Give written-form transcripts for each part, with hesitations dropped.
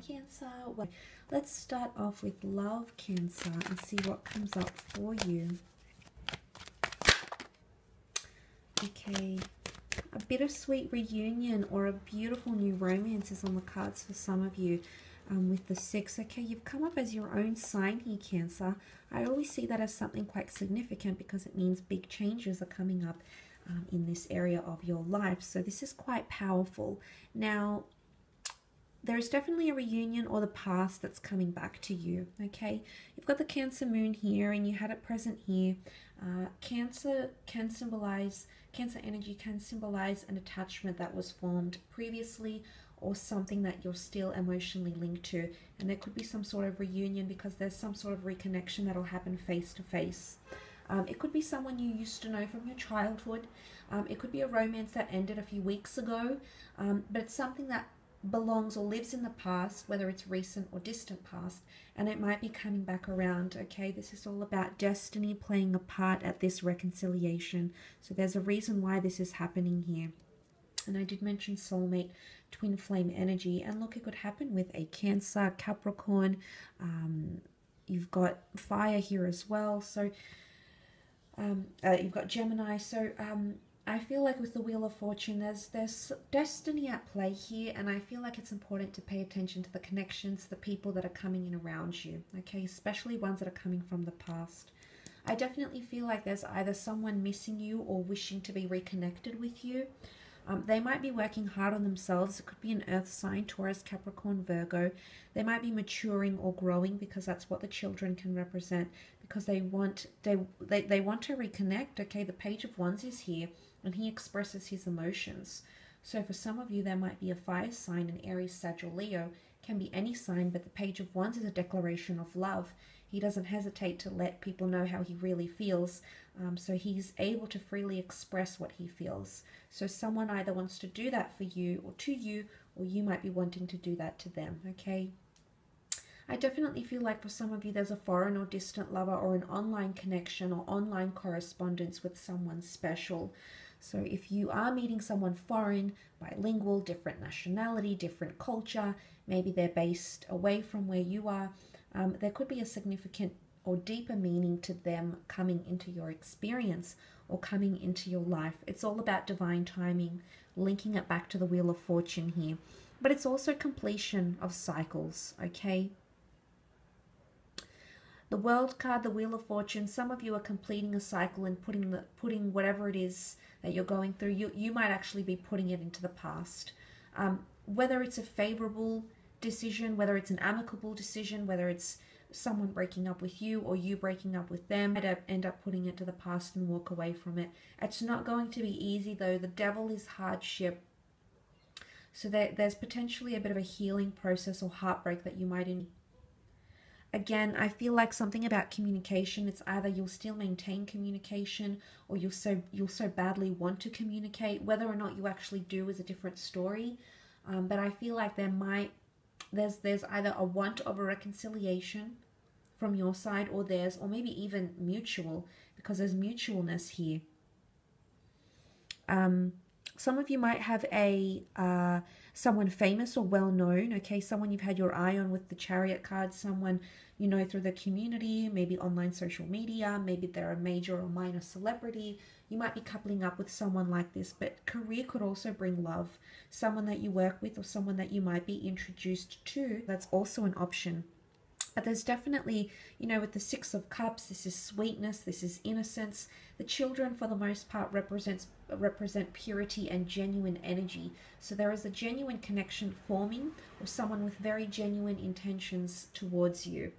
Cancer. Well, let's start off with love, Cancer, and see what comes up for you. Okay, a bittersweet reunion or a beautiful new romance is on the cards for some of you. With the 6, okay, you've come up as your own sign here, Cancer. I always see that as something quite significant because it means big changes are coming up in this area of your life. So this is quite powerful. Now, there's definitely a reunion or the past that's coming back to you, okay? You've got the Cancer moon here and you had it present here. Cancer energy can symbolize an attachment that was formed previously or something that you're still emotionally linked to. And there could be some sort of reunion because there's some sort of reconnection that'll happen face to face. It could be someone you used to know from your childhood. It could be a romance that ended a few weeks ago, but it's something that belongs or lives in the past, whether it's recent or distant past, and it might be coming back around, okay? This is all about destiny playing a part at this reconciliation. So there's a reason why this is happening here. And I did mention soulmate, twin flame energy, and look, it could happen with a Cancer, Capricorn. You've got fire here as well, so you've got Gemini. So I feel like with the Wheel of Fortune, there's destiny at play here, and I feel like it's important to pay attention to the connections, the people that are coming in around you, okay, especially ones that are coming from the past. I definitely feel like there's either someone missing you or wishing to be reconnected with you. They might be working hard on themselves. It could be an earth sign, Taurus, Capricorn, Virgo. They might be maturing or growing because that's what the children can represent, because they want to reconnect, okay? The Page of Wands is here and he expresses his emotions. So for some of you, there might be a fire sign, an Aries, Sag, or Leo. Can be any sign, but the Page of Wands is a declaration of love. He doesn't hesitate to let people know how he really feels. So he's able to freely express what he feels. So someone either wants to do that for you or to you, or you might be wanting to do that to them, okay? I definitely feel like for some of you, there's a foreign or distant lover or an online connection or online correspondence with someone special. So if you are meeting someone foreign, bilingual, different nationality, different culture, maybe they're based away from where you are, there could be a significant or deeper meaning to them coming into your experience or coming into your life. It's all about divine timing, linking it back to the Wheel of Fortune here. But it's also completion of cycles, okay? The World card, the Wheel of Fortune, some of you are completing a cycle and putting whatever it is that you're going through, you might actually be putting it into the past. Whether it's a favorable decision, whether it's an amicable decision, whether it's someone breaking up with you or you breaking up with them, might end up putting it to the past and walk away from it. It's not going to be easy though. The devil is hardship. So there's potentially a bit of a healing process or heartbreak that you might in. Again, I feel like something about communication. It's either you'll still maintain communication or you'll so badly want to communicate. Whether or not you actually do is a different story. But I feel like there's either a want of a reconciliation from your side or theirs, or maybe even mutual, because there's mutualness here. Some of you might have a someone famous or well-known, okay, someone you've had your eye on with the Chariot card, someone you know through the community, maybe online social media, maybe they're a major or minor celebrity. You might be coupling up with someone like this, but career could also bring love. Someone that you work with or someone that you might be introduced to, that's also an option. But there's definitely, you know, with the Six of Cups, this is sweetness, this is innocence. The children, for the most part, represent purity and genuine energy. So there is a genuine connection forming, or someone with very genuine intentions towards you.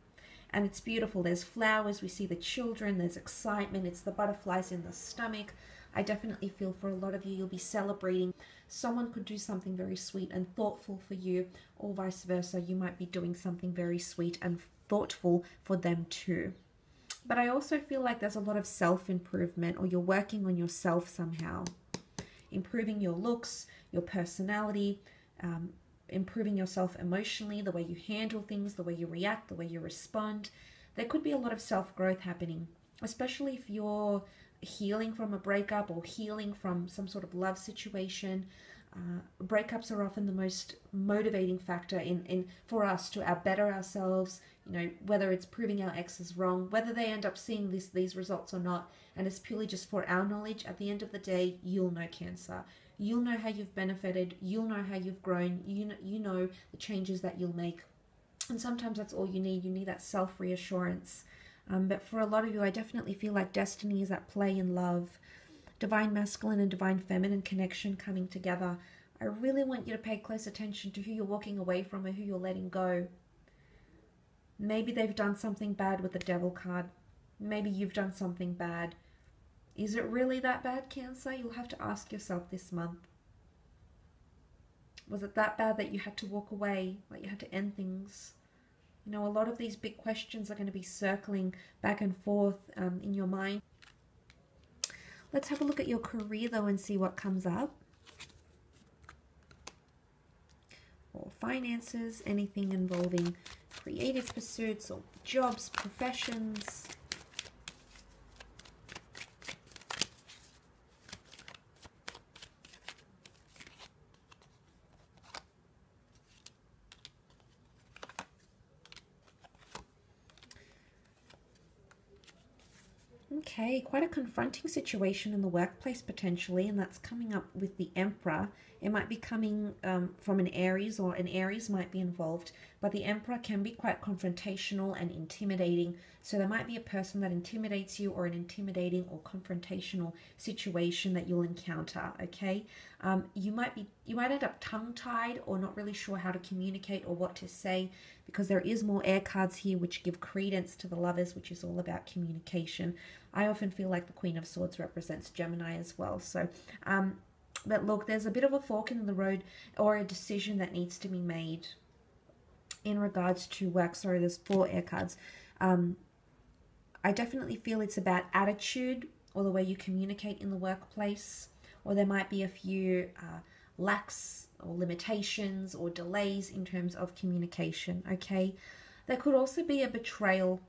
And it's beautiful. There's flowers, we see the children, there's excitement, it's the butterflies in the stomach. I definitely feel for a lot of you, you'll be celebrating. Someone could do something very sweet and thoughtful for you, or vice versa. You might be doing something very sweet and thoughtful for them too. But I also feel like there's a lot of self-improvement, or you're working on yourself somehow. Improving your looks, your personality, improving yourself emotionally, the way you handle things, the way you react, the way you respond. There could be a lot of self-growth happening, especially if you're healing from a breakup or healing from some sort of love situation. Breakups are often the most motivating factor in for us to better ourselves, you know, whether it's proving our exes wrong, whether they end up seeing these results or not, and it's purely just for our knowledge. At the end of the day, you'll know, Cancer. You'll know how you've benefited, you'll know how you've grown, you know the changes that you'll make. And sometimes that's all you need that self-reassurance. But for a lot of you, I definitely feel like destiny is at play in love. Divine masculine and divine feminine connection coming together. I really want you to pay close attention to who you're walking away from or who you're letting go. Maybe they've done something bad with the Devil card. Maybe you've done something bad. Is it really that bad, Cancer? You'll have to ask yourself this month. Was it that bad that you had to walk away, that you had to end things? You know, a lot of these big questions are going to be circling back and forth in your mind. Let's have a look at your career, though, and see what comes up. Or finances, anything involving creative pursuits or jobs, professions. Okay, quite a confronting situation in the workplace potentially, and that's coming up with the Emperor. It might be coming from an Aries, or an Aries might be involved, but the Emperor can be quite confrontational and intimidating. So there might be a person that intimidates you, or an intimidating or confrontational situation that you'll encounter, okay? You might end up tongue-tied or not really sure how to communicate or what to say, because there is more air cards here which give credence to the Lovers, which is all about communication. I often feel like the Queen of Swords represents Gemini as well. So, but look, there's a bit of a fork in the road, or a decision that needs to be made in regards to work. Sorry, there's 4 air cards. I definitely feel it's about attitude, or the way you communicate in the workplace, or there might be a few lacks or limitations or delays in terms of communication, okay? There could also be a betrayal.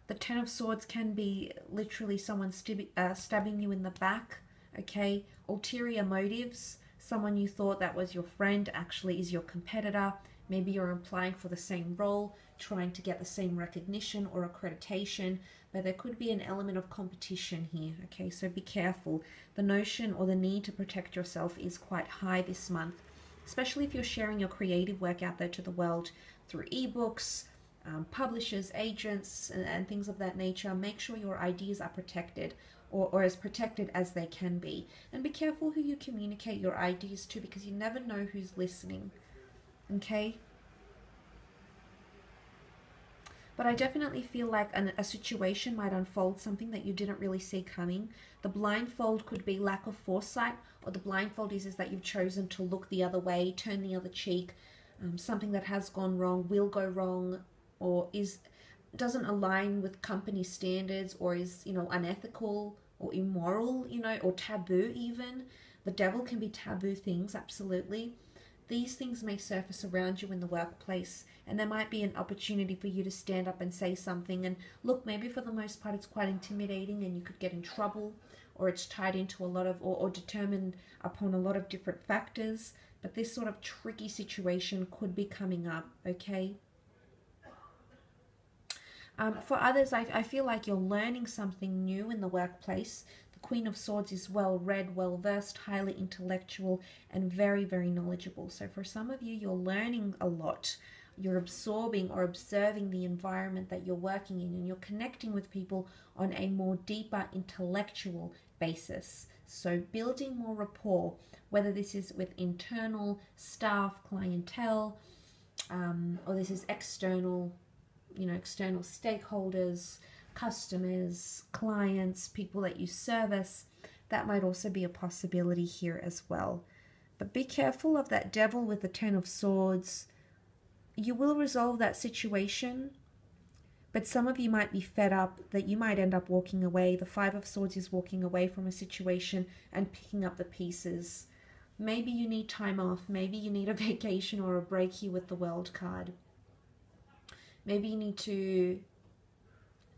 The 10 of Swords can be literally someone stabbing you in the back, okay? Ulterior motives. Someone you thought that was your friend actually is your competitor. Maybe you're applying for the same role, trying to get the same recognition or accreditation, but there could be an element of competition here, okay? So be careful. The notion or the need to protect yourself is quite high this month, especially if you're sharing your creative work out there to the world through ebooks, publishers, agents, and things of that nature. Make sure your ideas are protected, or as protected as they can be. And be careful who you communicate your ideas to, because you never know who's listening, okay? But I definitely feel like a situation might unfold, something that you didn't really see coming. The blindfold could be lack of foresight, or the blindfold is that you've chosen to look the other way, turn the other cheek. Something that has gone wrong, will go wrong, or doesn't align with company standards, or is, you know, unethical or immoral, you know, or taboo even. The Devil can be taboo things, absolutely. These things may surface around you in the workplace, and there might be an opportunity for you to stand up and say something. And look, maybe for the most part it's quite intimidating and you could get in trouble, or it's tied into a lot of, or determined upon a lot of different factors. But this sort of tricky situation could be coming up, okay? For others, I feel like you're learning something new in the workplace. The Queen of Swords is well-read, well-versed, highly intellectual, and very, very knowledgeable. So for some of you, you're learning a lot. You're absorbing or observing the environment that you're working in, and you're connecting with people on a more deeper intellectual basis. So building more rapport, whether this is with internal staff, clientele, or this is external, you know, external stakeholders, customers, clients, people that you service. That might also be a possibility here as well. But be careful of that Devil with the 10 of Swords. You will resolve that situation, but some of you might be fed up that you might end up walking away. The 5 of Swords is walking away from a situation and picking up the pieces. Maybe you need time off. Maybe you need a vacation or a break here with the World card. Maybe you need to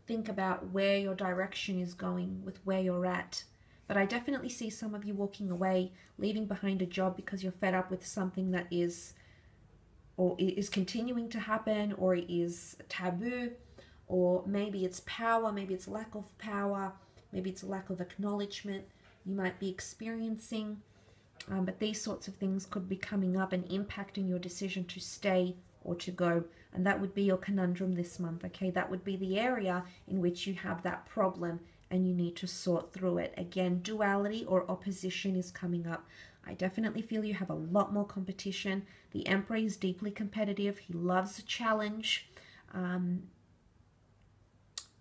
think about where your direction is going with where you're at. But I definitely see some of you walking away, leaving behind a job because you're fed up with something that is, or is continuing to happen, or is taboo, or maybe it's power, maybe it's lack of power, maybe it's a lack of acknowledgement you might be experiencing. But these sorts of things could be coming up and impacting your decision to stay or to go. And that would be your conundrum this month, okay? That would be the area in which you have that problem and you need to sort through it. Again, duality or opposition is coming up. I definitely feel you have a lot more competition. The Emperor is deeply competitive. He loves a challenge.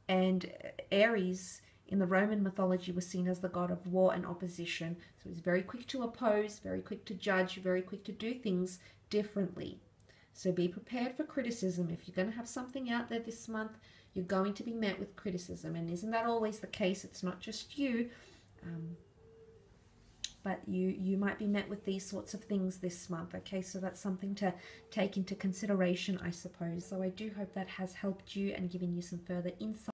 And Aries in the Roman mythology was seen as the god of war and opposition. So he's very quick to oppose, very quick to judge, very quick to do things differently. So be prepared for criticism. If you're going to have something out there this month, you're going to be met with criticism. And isn't that always the case? It's not just you. But you might be met with these sorts of things this month, okay? So that's something to take into consideration, I suppose. So I do hope that has helped you and given you some further insight.